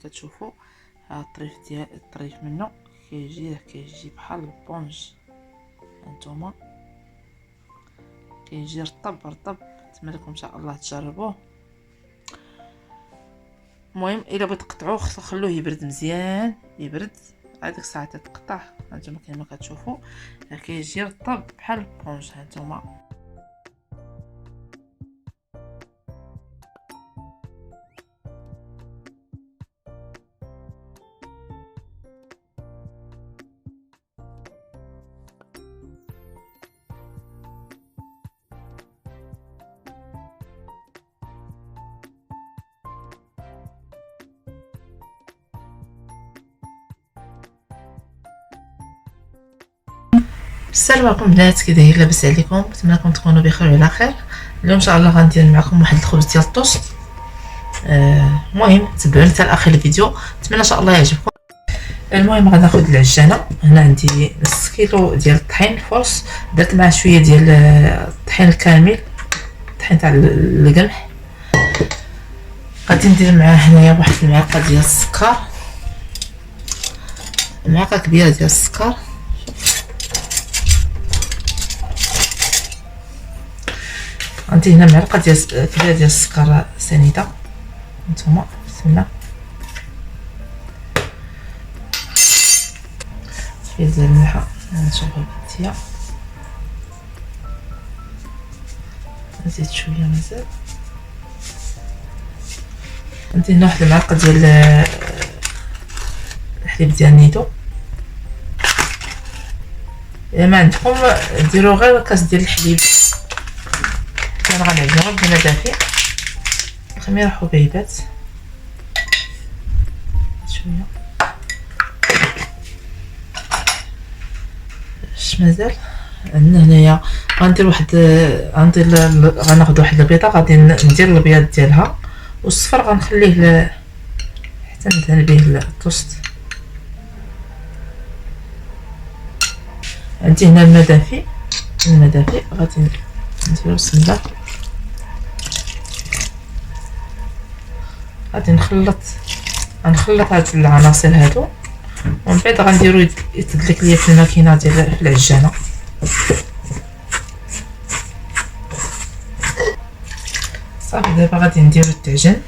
كتشوفوا ها الطريف منه كيجي بحال البونج. هانتوما كيجي رطب نتمنى لكم ان شاء الله تجربوه. المهم الا بغيت تقطعوه خلوه يبرد مزيان، يبرد هذيك الساعه تتقطع. هانتوما كما كتشوفوا كيجي رطب بحال البونج. هانتوما السلام عليكم بنات، كي داير؟ لاباس عليكم؟ نتمنىكم تكونوا بخير وعلى خير. اليوم ان شاء الله غندير معكم واحد الخبز ديال الطوست. المهم تبعوني حتى لاخر الفيديو، نتمنى ان شاء الله يعجبكم. المهم غناخذ العجانه. هنا عندي نص كيلو ديال الطحين الفرص، درت معاه شويه ديال الطحين الكامل، الطحين تاع القمح. غادي ندير معاه هنايا واحد المعلقه ديال السكر، معلقه كبيره ديال السكر. عندي هنا معلقه كبيره ديال السكر سنيده. نتوما بسم الله. شويه ديال الملح نشوفها بنتيا، نزيد شويه مازال. عندي هنا واحد المعلقه ديال الحليب ديال النيدو. الا ما عندكم ديروا غير كاس ديال الحليب، انا غنعجنو غير بما دافي. خميره حبيبات شويه اش مازال. عندنا هنايا غندير غناخذ واحد البيضه، غادي ندير البياض ديالها والصفر غنخليه حتى ندهن به الطوست. عندي هنا الماء دافي غادي نديرو بسم الله. غادي نخلط هاد العناصر هادو، ومن بعد غنديرو يتدلك ليا في الماكينه ديال في العجانه. صافي دابا غادي نديرو الطاجن.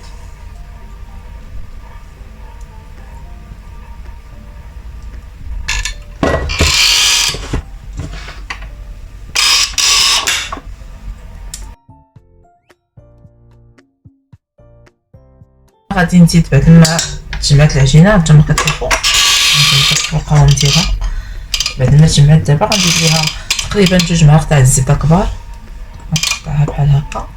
غادي نزيد بعد ما جمعت العجينه نتوما كتشوفوا القوام ديالها. بعد ما جمعت دابا غنزيد ليها تقريبا 2 معالق تاع الزبده كبار، نقطعها بحال هكا.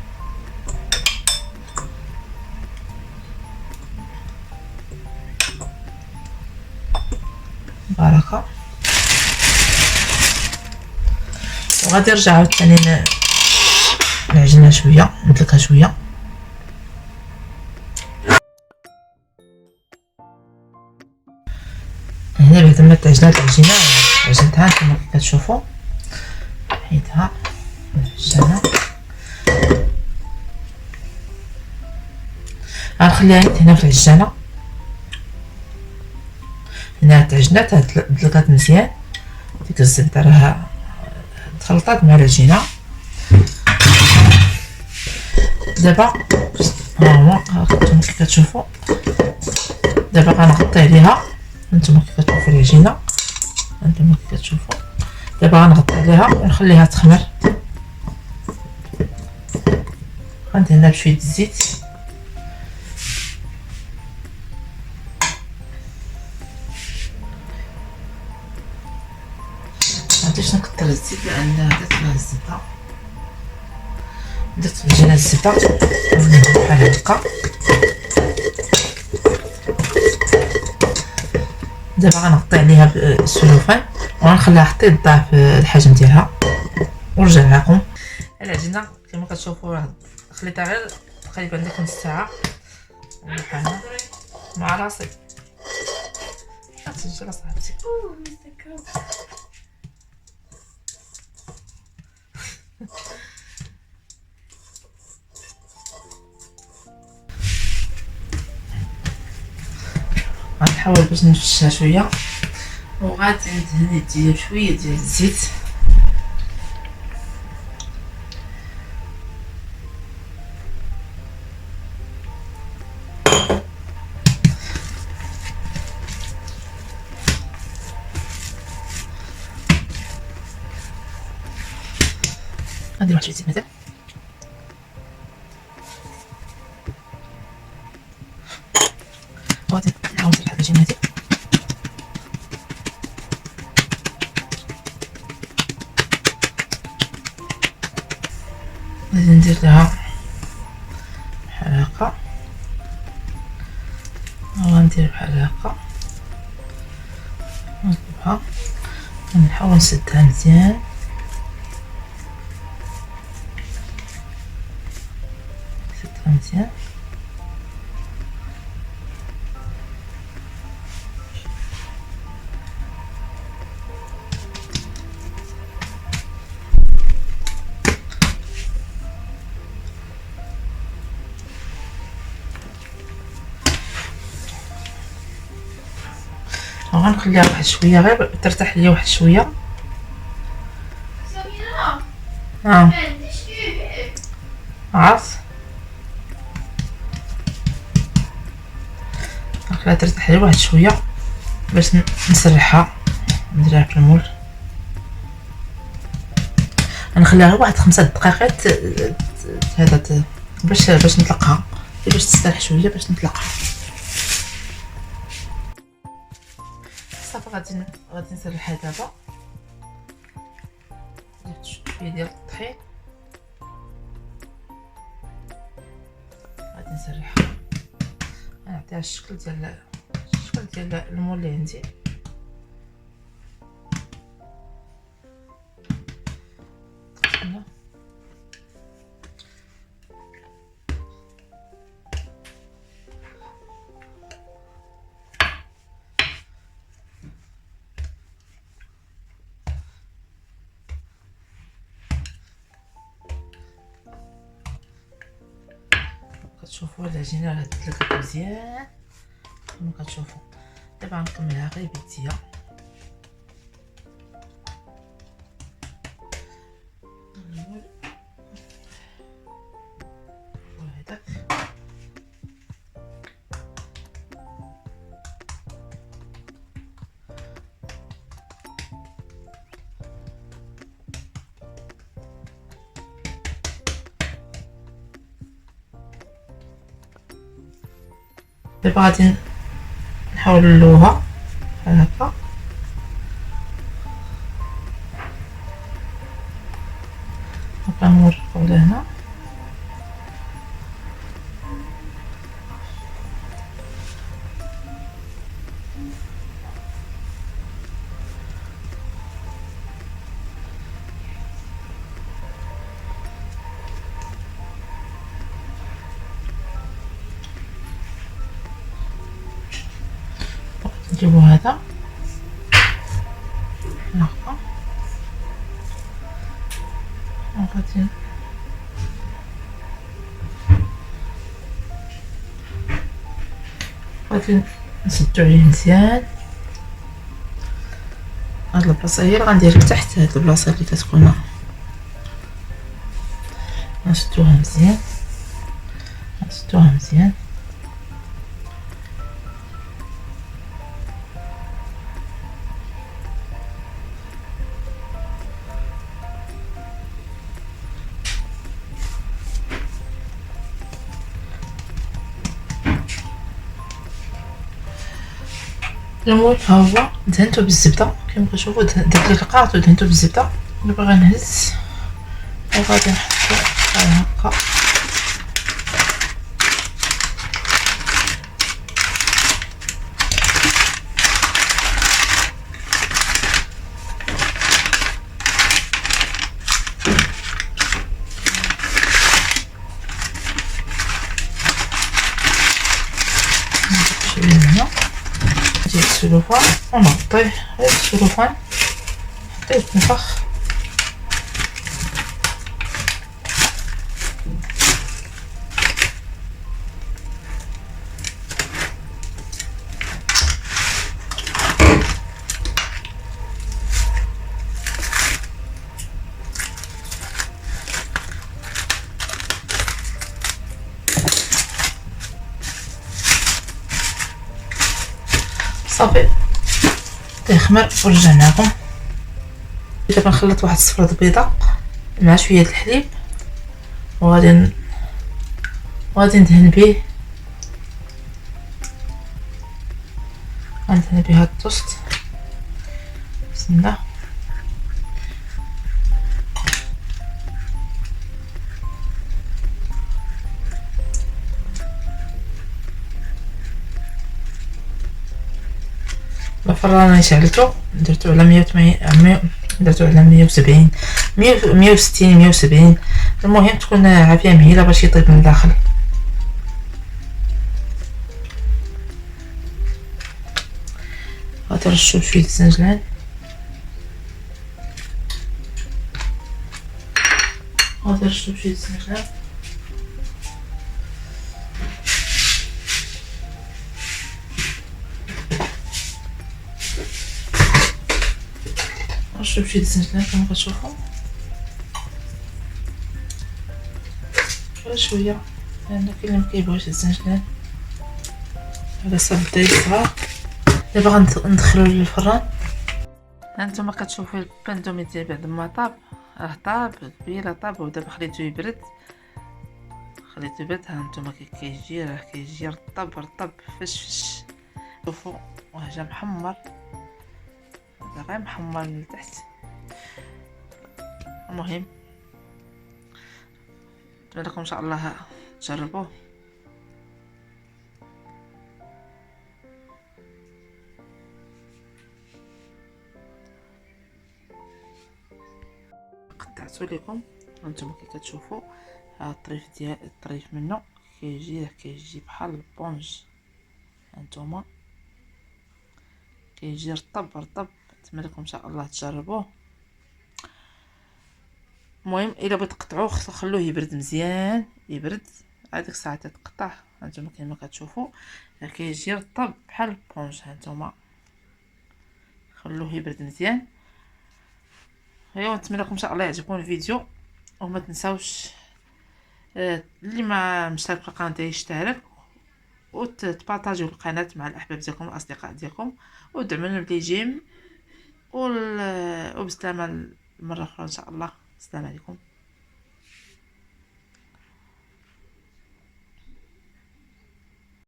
بركه. وغادي نرجع عاوتاني العجينه شويه، ندلكها شويه. هنا بعد ما تعجنات العجينه عجنتها كما كتشوفوا، حيدها العجانه. غنخليها هنا في العجانه. هنا تعجنات دلكات مزيان، ديك الزبده راها تخلطات مع العجينه. دابا ها هو كما كتشوفوا، دابا غنغطي عليها. هانتوما كيف كتشوفوا العجينه، هانتوما كيف كتشوفوا. دابا غنغطي عليها ونخليها تخمر. غندير لها بشويه الزيت. مغاديش نكثر الزيت لان درت فيها الزبده، درت في العجينه الزبده بحال هكا. دابا غنغطي عليها بالسلوفان وغنخليها حتى تضاعف الحجم ديالها ونرجع معكم. العجينه كما كتشوفوا خليتها غير تقريبا ديك نص ساعه بحالها مع راسي. تسجل صاحبتي. نحاول باش نفشها شويه، وغادي ندهن يديا بشويه ديال الزيت. غادي واحد شويه زيت مثلا، وغادي نعاود ندير حاجه جيناتي. غادي ندير لها بحال هكا، وغندير بحال هكا، نقلبها ونحاول نسدها مزيان. نسدها مزيان. غنخليها واحد شويه غير ترتاح ليا واحد شويه. عرفت نخليها ترتاح ليا واحد شويه باش نسرحها، نديرها في المول. غنخليها غير واحد 5 دقائق هذا باش نطلقها، باش تستريح شويه باش نطلقها. صافي غادي نسرحها دابا. درت شويه ديال الطحين، غادي نسرحها، غنعطيها الشكل ديال المول اللي عندي. كتشوفوا العجينه راه تلقات مزيان كما كتشوفوا. دابا غنكملها غير بيديا. وهذاك دابا غادي نحاول نلوها بحال هكا. نبقى نورقو لهنا. نجيبو هذا هكا، غادي نسدو عليه مزيان. هاد البلاصه هي اللي غندير لتحت، هاد البلاصه اللي كتكون نسدوها مزيان، نسدوها مزيان. المهم ها هو دهنتو بالزبده كما كتشوفوا، درت ليه القاط ودهنتو بالزبده. دابا غنهز وغادي نحطو بحال هكا. شويه هنا ديال السلوفان ونغطيه غير بالسلوفان حتى يتنفخ. صافي تيخمر ورجعناكم. دابا نخلط واحد الصفرة بيضاء مع شويه د الحليب وغادي ندهن به هاد الطوست. بسم الله. الفران راني شعلته درتو على 180 درتو على 170 160 170. المهم تكون عافيه مهيله باش يطيب من الداخل. غادي نرشو شويه الزنجلان نرشو شويه الزنجلان كما كتشوفوا غير شويه لان كاين اللي مكيبغيش الزنجلان على حسب الداير الصغار. دابا غندخلو للفران. هانتوما كتشوفوا الباندومي ديالي بعد ما طاب، راه طاب بيلا طاب ودابا خليته يبرد. هانتوما كيجي راه كيجي رطب فش. شوفوا راه جا محمر، هذا غير محمر من التحت. المهم نتمنى لكم ان شاء الله تجربوه. قطعته لكم هانتوما كي كتشوفوا الطريف منه كيجي بحال البونج. هانتوما كيجي رطب. نتمنى لكم ان شاء الله تجربوه. المهم الا بغيت تقطعوه خلوه يبرد مزيان، هذيك الساعه تتقطع. هانتوما كما كتشوفوا كيجي رطب بحال البونج. هانتوما خلوه يبرد مزيان. ايوا نتمنى لكم ان شاء الله يعجبكم الفيديو، وما تنساوش اللي ما مشترك في القناه يشترك وتبارطاجيو القناه مع الاحباب ديالكم والاصدقاء ديالكم ودعمونا بالجيم وبسلامه المره اخرى ان شاء الله. السلام عليكم.